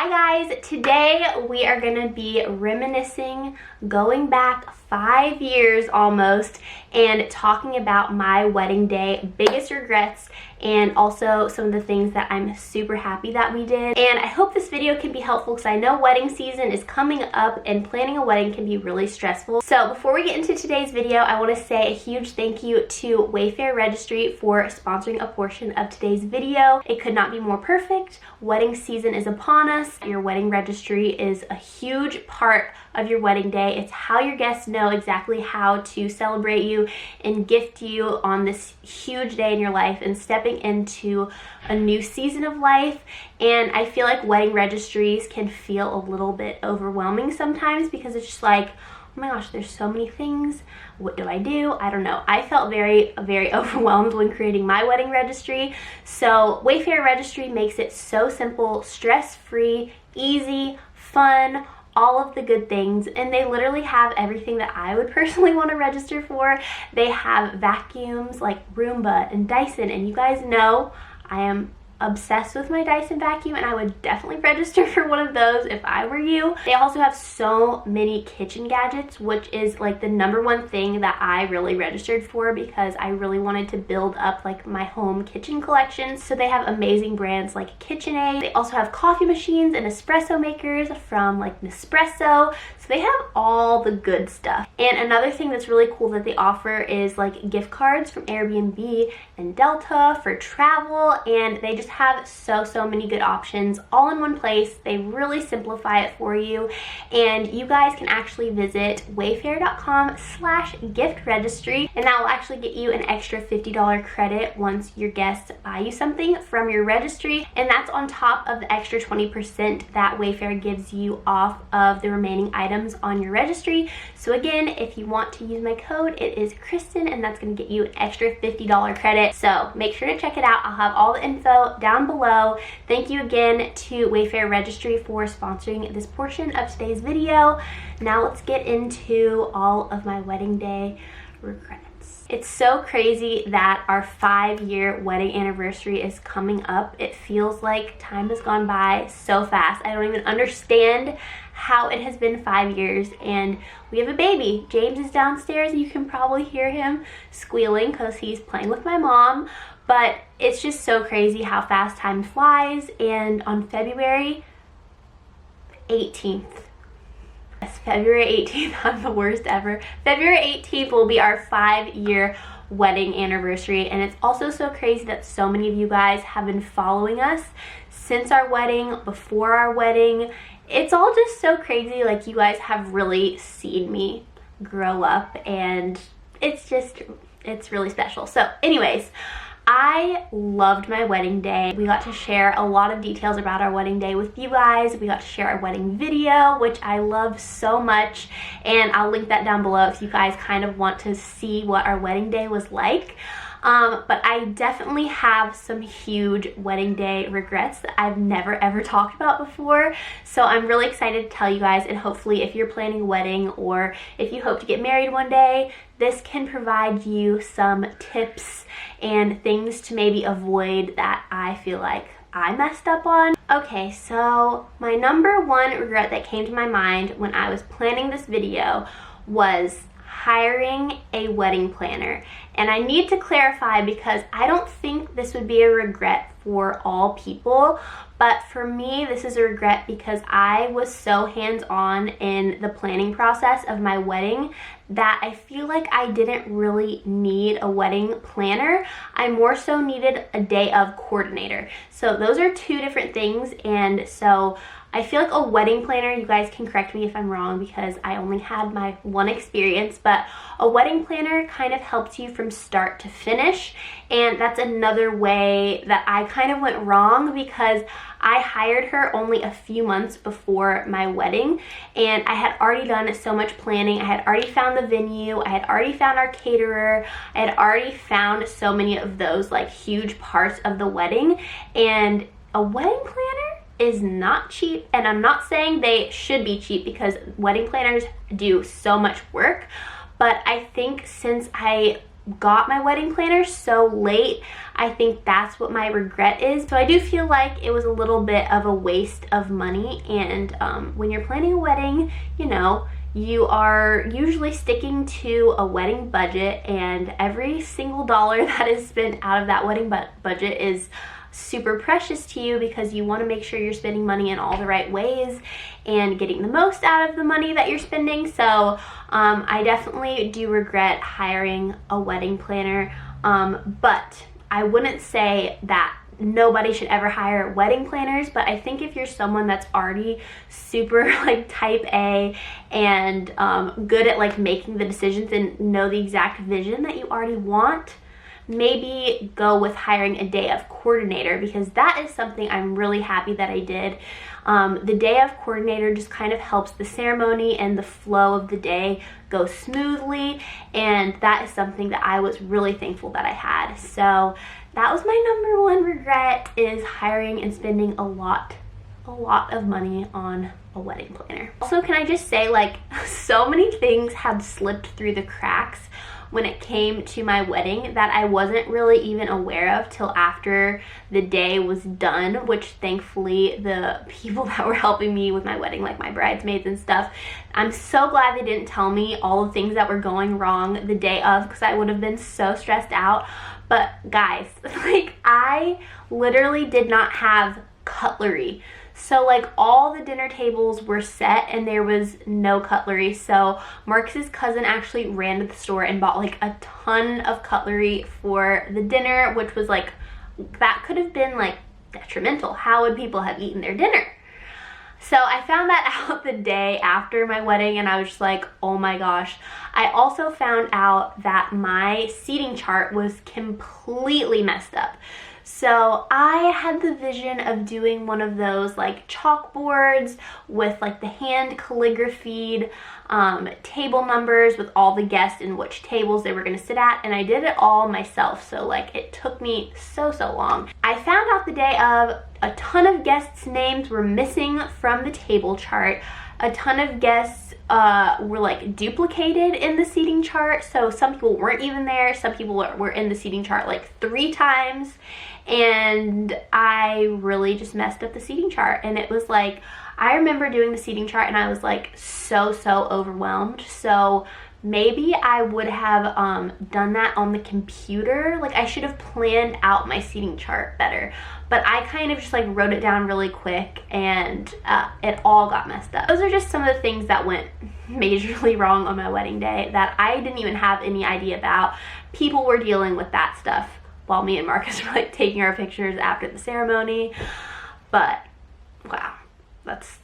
Hi guys, today we are going to be reminiscing, going back 5 years almost, and talking about my wedding day biggest regrets and also some of the things that I'm super happy that we did. And I hope this video can be helpful because I know wedding season is coming up and planning a wedding can be really stressful. So before we get into today's video, I want to say a huge thank you to Wayfair Registry for sponsoring a portion of today's video. It could not be more perfect. Wedding season is upon us. Your wedding registry is a huge part of your wedding day. It's how your guests know exactly how to celebrate you and gift you on this huge day in your life and stepping into a new season of life. And I feel like wedding registries can feel a little bit overwhelming sometimes because it's just like, oh my gosh, there's so many things. What do? I don't know. I felt very overwhelmed when creating my wedding registry. So Wayfair Registry makes it so simple, stress-free, easy, fun, all of the good things, and they literally have everything that I would personally want to register for. They have vacuums like Roomba and Dyson, and you guys know I am obsessed with my Dyson vacuum and I would definitely register for one of those if I were you. They also have so many kitchen gadgets, which is like the #1 thing that I really registered for because I really wanted to build up like my home kitchen collection. So they have amazing brands like KitchenAid. They also have coffee machines and espresso makers from like Nespresso. So they have all the good stuff. And another thing that's really cool that they offer is like gift cards from Airbnb and Delta for travel, and they just have so many good options all in one place. They really simplify it for you, and you guys can actually visit wayfair.com/gift registry, and that will actually get you an extra $50 credit once your guests buy you something from your registry, and that's on top of the extra 20% that Wayfair gives you off of the remaining items on your registry. So again, if you want to use my code, it is Kristen, and that's going to get you an extra $50 credit. So make sure to check it out. I'll have all the info down below. Thank you again to Wayfair Registry for sponsoring this portion of today's video. Now let's get into all of my wedding day regrets. It's so crazy that our 5-year wedding anniversary is coming up. It feels like time has gone by so fast. I don't even understand how it has been 5 years, and we have a baby. James is downstairs. You can probably hear him squealing because he's playing with my mom, but it's just so crazy how fast time flies. And on February 18th, yes, February 18th, I'm the worst ever. February 18th will be our 5-year wedding anniversary, and it's also so crazy that so many of you guys have been following us since our wedding, before our wedding. It's all just so crazy. Like, you guys have really seen me grow up, and it's really special. So anyways, I loved my wedding day. We got to share a lot of details about our wedding day with you guys. We got to share our wedding video, which I love so much, and I'll link that down below if you guys kind of want to see what our wedding day was like. But I definitely have some huge wedding day regrets that I've never ever talked about before. So I'm really excited to tell you guys, and hopefully if you're planning a wedding or if you hope to get married one day, this can provide you some tips and things to maybe avoid that I feel like I messed up on. Okay, so my #1 regret that came to my mind when I was planning this video was hiring a wedding planner. And I need to clarify because I don't think this would be a regret for all people, but for me this is a regret because I was so hands-on in the planning process of my wedding that I feel like I didn't really need a wedding planner. I more so needed a day of coordinator. So those are two different things, and so I feel like a wedding planner, you guys can correct me if I'm wrong because I only had my one experience, but a wedding planner kind of helps you from start to finish. And that's another way that I kind of went wrong because I hired her only a few months before my wedding, and I had already done so much planning. I had already found the venue, I had already found our caterer, I had already found so many of those like huge parts of the wedding. And a wedding planner is not cheap, and I'm not saying they should be cheap because wedding planners do so much work, but I think since I got my wedding planner so late. I think that's what my regret is. So I do feel like it was a little bit of a waste of money, and when you're planning a wedding, you know, you are usually sticking to a wedding budget, and every single dollar that is spent out of that wedding budget is super precious to you, because you want to make sure you're spending money in all the right ways and getting the most out of the money that you're spending. So I definitely do regret hiring a wedding planner, but I wouldn't say that nobody should ever hire wedding planners. But I think if you're someone that's already super like type A and good at like making the decisions and know the exact vision that you already want, maybe go with hiring a day of coordinator, because that is something I'm really happy that I did. The day of coordinator just kind of helps the ceremony and the flow of the day go smoothly, and that is something that I was really thankful that I had. So that was my number one regret, is hiring and spending a lot of money on a wedding planner. Also, can I just say, like, so many things had slipped through the cracks when it came to my wedding that I wasn't really even aware of till after the day was done, which thankfully the people that were helping me with my wedding, like my bridesmaids and stuff, I'm so glad they didn't tell me all the things that were going wrong the day of, because I would have been so stressed out. But guys, like, I literally did not have cutlery. So like all the dinner tables were set and there was no cutlery. So Marcus's cousin actually ran to the store and bought like a ton of cutlery for the dinner, which was like, that could have been like detrimental. How would people have eaten their dinner? So I found that out the day after my wedding, and I was just like, oh my gosh. I also found out that my seating chart was completely messed up. So I had the vision of doing one of those like chalkboards with like the hand calligraphied table numbers with all the guests and which tables they were going to sit at, and I did it all myself. So like it took me so long. I found out the day of a ton of guests' names were missing from the table chart. A ton of guests were like duplicated in the seating chart. So some people weren't even there. Some people were in the seating chart like 3 times. And I really just messed up the seating chart. And it was like, I remember doing the seating chart and I was like so overwhelmed. So maybe I would have done that on the computer. Like I should have planned out my seating chart better. But I kind of just like wrote it down really quick, and it all got messed up. Those are just some of the things that went majorly wrong on my wedding day that I didn't even have any idea about. People were dealing with that stuff while me and Marcus were like taking our pictures after the ceremony. But wow, that's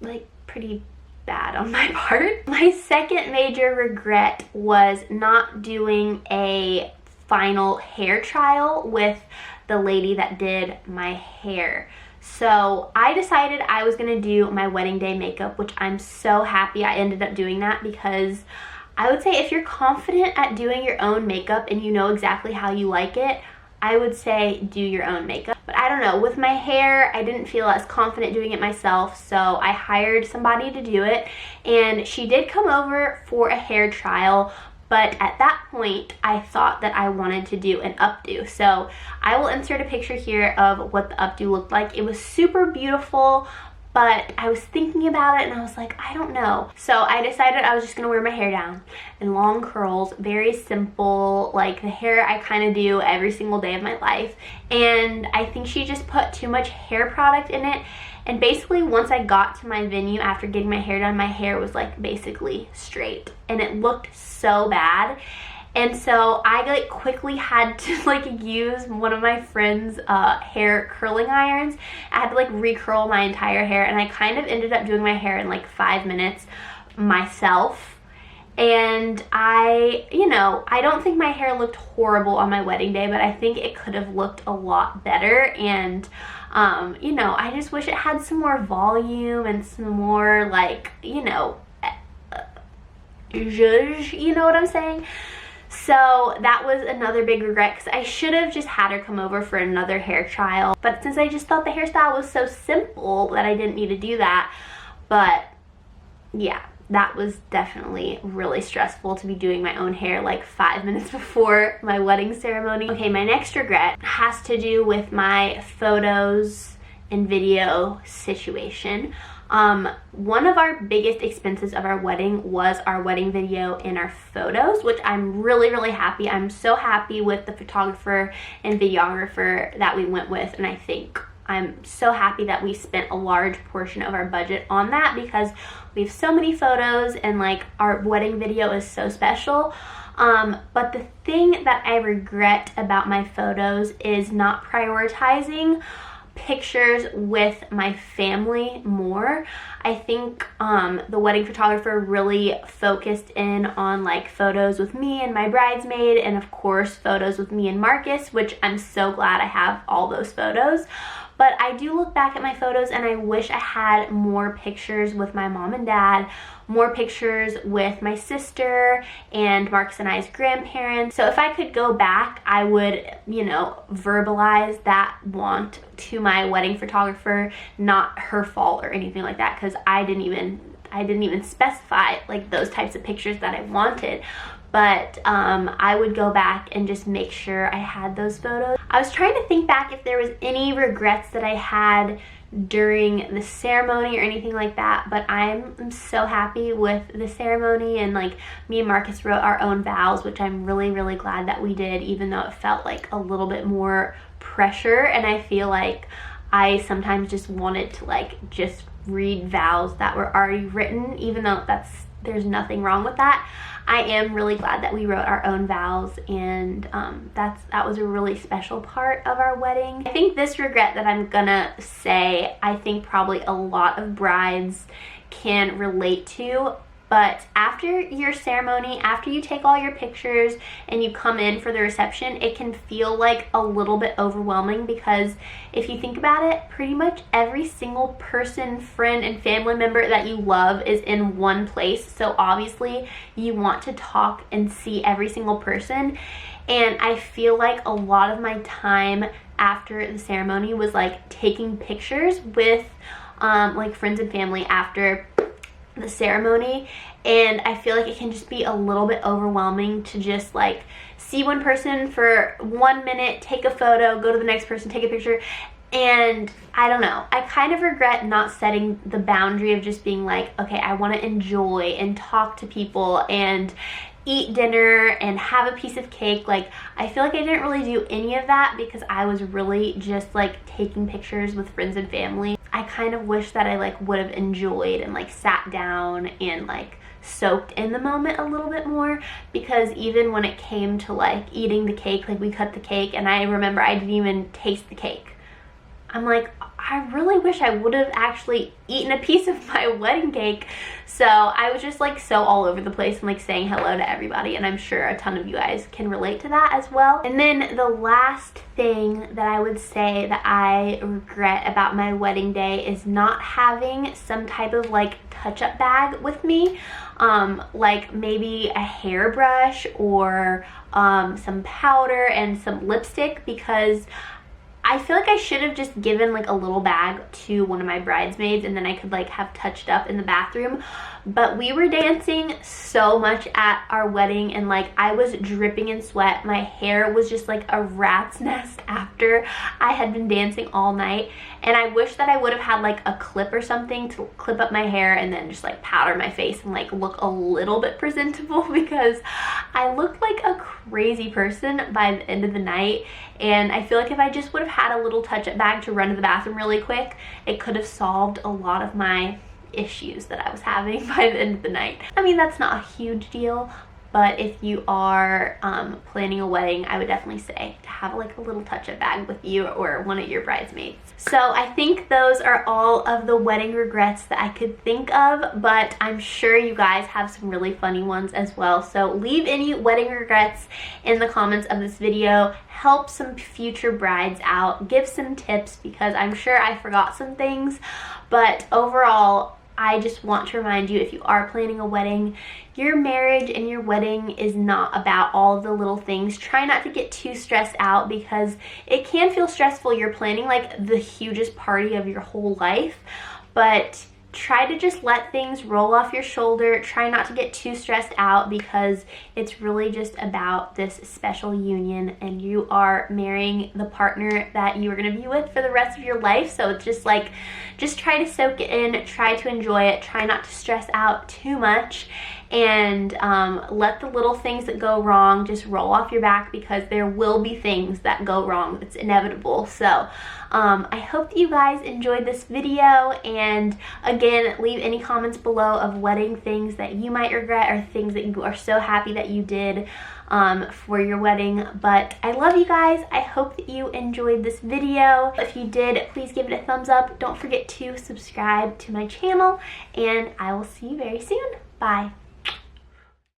like pretty bad on my part. My second major regret was not doing a final hair trial with the lady that did my hair. So I decided I was gonna do my wedding day makeup, which I'm so happy I ended up doing that, because I would say if you're confident at doing your own makeup and you know exactly how you like it, I would say do your own makeup. But I don't know, with my hair, I didn't feel as confident doing it myself, so I hired somebody to do it, and she did come over for a hair trial. But at that point, I thought that I wanted to do an updo. So I will insert a picture here of what the updo looked like. It was super beautiful, but I was thinking about it and I was like, I don't know. So I decided I was just gonna wear my hair down in long curls, very simple, like the hair I kind of do every single day of my life. And I think she just put too much hair product in it. And basically once I got to my venue after getting my hair done, my hair was like basically straight and it looked so bad. And so I like quickly had to like use one of my friend's hair curling irons. I had to like recurl my entire hair, and I kind of ended up doing my hair in like 5 minutes myself. And I don't think my hair looked horrible on my wedding day, but I think it could have looked a lot better. And I just wish it had some more volume and some more like, zhuzh, you know what I'm saying? So that was another big regret, because I should have just had her come over for another hair trial. But since I just thought the hairstyle was so simple that I didn't need to do that. But yeah, that was definitely really stressful to be doing my own hair like 5 minutes before my wedding ceremony. Okay, my next regret has to do with my photos and video situation. One of our biggest expenses of our wedding was our wedding video and our photos, which I'm really happy. I'm so happy with the photographer and videographer that we went with, and I think I'm so happy that we spent a large portion of our budget on that because we have so many photos and like our wedding video is so special. But the thing that I regret about my photos is not prioritizing pictures with my family more. I think the wedding photographer really focused in on like photos with me and my bridesmaid, and of course photos with me and Marcus, which I'm so glad I have all those photos. But I do look back at my photos and I wish I had more pictures with my mom and dad, more pictures with my sister and Marcus and I's grandparents. So if I could go back, I would, you know, verbalize that want to my wedding photographer, not her fault or anything like that, because I didn't even specify like those types of pictures that I wanted. But I would go back and just make sure I had those photos. I was trying to think back if there was any regrets that I had during the ceremony or anything like that, but I'm so happy with the ceremony, and like me and Marcus wrote our own vows, which I'm really glad that we did, even though it felt like a little bit more pressure, and I feel like I sometimes just wanted to like just read vows that were already written, even though there's nothing wrong with that. I am really glad that we wrote our own vows, and that was a really special part of our wedding. I think this regret that I'm gonna say, I think probably a lot of brides can relate to. But after your ceremony, after you take all your pictures and you come in for the reception, it can feel like a little bit overwhelming, because if you think about it, pretty much every single person, friend, and family member that you love is in one place. So obviously you want to talk and see every single person. And I feel like a lot of my time after the ceremony was like taking pictures with like friends and family after the ceremony, and I feel like it can just be a little bit overwhelming to just like see one person for 1 minute, take a photo, go to the next person, take a picture. And I don't know, I kind of regret not setting the boundary of just being like, okay, I want to enjoy and talk to people and eat dinner and have a piece of cake. Like, I feel like I didn't really do any of that because I was really just like taking pictures with friends and family. I kind of wish that I like would have enjoyed and like sat down and like soaked in the moment a little bit more, because even when it came to like eating the cake, like we cut the cake and I remember I didn't even taste the cake. I'm like, I really wish I would have actually eaten a piece of my wedding cake. So I was just like so all over the place and like saying hello to everybody, and I'm sure a ton of you guys can relate to that as well. And then the last thing that I would say that I regret about my wedding day is not having some type of like touch-up bag with me, like maybe a hairbrush or some powder and some lipstick, because I feel like I should have just given like a little bag to one of my bridesmaids and then I could like have touched up in the bathroom. But we were dancing so much at our wedding and like I was dripping in sweat. My hair was just like a rat's nest after I had been dancing all night, and I wish that I would have had like a clip or something to clip up my hair and then just like powder my face and like look a little bit presentable, because I looked like a crazy person by the end of the night. And I feel like if I just would have had a little touch-up bag to run to the bathroom really quick, it could have solved a lot of my issues that I was having by the end of the night. I mean, that's not a huge deal, but if you are planning a wedding, I would definitely say to have like a little touch-up bag with you or one of your bridesmaids. So I think those are all of the wedding regrets that I could think of, but I'm sure you guys have some really funny ones as well. So leave any wedding regrets in the comments of this video. Help some future brides out. Give some tips, because I'm sure I forgot some things, but overall, I just want to remind you, if you are planning a wedding, your marriage and your wedding is not about all the little things. Try not to get too stressed out, because it can feel stressful. You're planning like the hugest party of your whole life, but try to just let things roll off your shoulder. Try not to get too stressed out, because it's really just about this special union, and you are marrying the partner that you are going to be with for the rest of your life. So it's just like, just try to soak it in, try to enjoy it, try not to stress out too much, and let the little things that go wrong just roll off your back, because there will be things that go wrong. It's inevitable. So I hope that you guys enjoyed this video, and again, leave any comments below of wedding things that you might regret, or things that you are so happy that you did for your wedding. But I love you guys. I hope that you enjoyed this video. If you did, please give it a thumbs up. Don't forget to subscribe to my channel, and I will see you very soon. Bye.